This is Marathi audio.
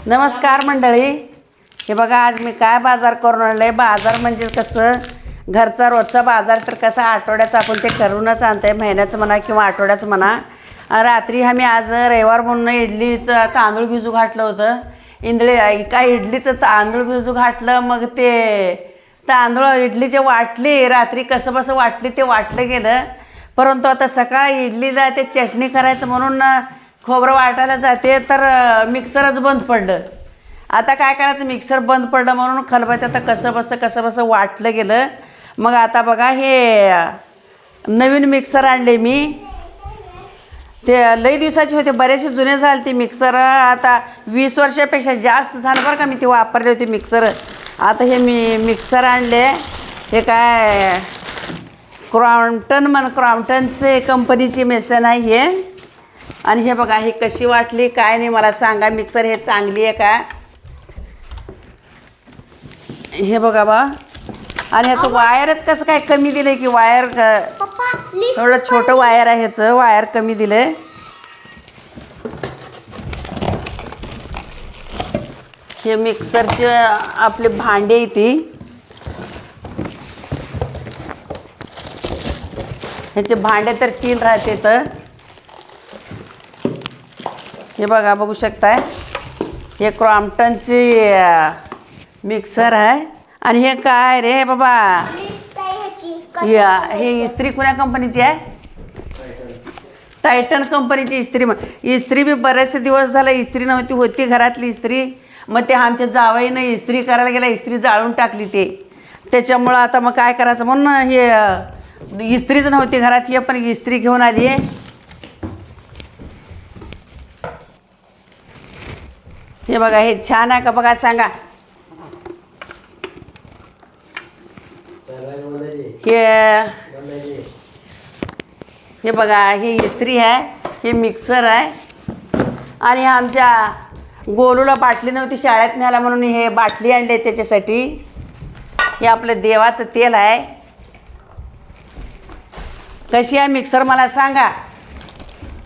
नमस्कार मंडळी. हे बघा आज मी काय बाजार करून आणले. बाजार म्हणजे कसं घरचा रोजचा बाजार तर कसा आठवड्याचा आपण ते करूनच आणते, महिन्याचं म्हणा किंवा आठवड्याचं म्हणा. रात्री आम्ही आज रविवार म्हणून इडलीचं तांदूळ भिजू घातलं होतं. काय इडलीचं तांदूळ भिजू घातलं, मग ते तांदूळ इडलीचे वाटली. रात्री कसं बसं वाटली ते वाटलं गेलं, परंतु आता सकाळी इडलीला ते चटणी करायचं म्हणून खोबरं वाटायला जाते तर मिक्सरच बंद पडलं. आता काय करायचं, मिक्सर बंद पडलं म्हणून खलबत्यात आता कसं बसं वाटलं गेलं. मग आता बघा हे नवीन मिक्सर आणले मी. ते लई दिवसाचे होते, बरेचसे जुने झाले ते मिक्सर. आता 20 वर्षापेक्षा जास्त झालं बरं का मी ते वापरले होते मिक्सर. आता हे मी मिक्सर आणले. हे काय क्रॉम्प्टनचे कंपनीची मेसन आहे हे. आणि हे बघा हे कशी वाटली काय नाही मला सांगा. मिक्सर हे चांगली आहे का हे बघा बा. आणि ह्याचं वायरच कसं काय कमी दिलं की वायर एवढं छोटं वायर आहे, ह्याचं वायर कमी दिलं. हे मिक्सरचे आपले भांडे येते, ह्याचे भांडे तर 3 राहते. तर हे बघा बघू शकताय हे क्रॉम्प्टनची मिक्सर आहे. आणि हे काय रे बाबा, हे इस्त्री कुण्या कंपनीची आहे? टायटन कंपनीची इस्त्री. इस्त्री बी बरेचसे दिवस झालं इस्त्री नव्हती, होती घरातली इस्त्री. मग ते आमच्या जावईनं इस्त्री करायला गेला, इस्त्री जाळून टाकली ते. त्याच्यामुळं आता मग काय करायचं म्हणून हे इस्त्रीच नव्हती घरात, हे पण इस्त्री घेऊन आली आहे. हे बघा हे छान आहे का बघा सांगा. हे बघा हे इस्त्री आहे, हे मिक्सर आहे. आणि आमच्या गोलूला बाटली नव्हती शाळेत न्यायला म्हणून हे बाटली आणली त्याच्यासाठी. हे आपलं देवाचं तेल आहे. कशी आहे मिक्सर मला सांगा.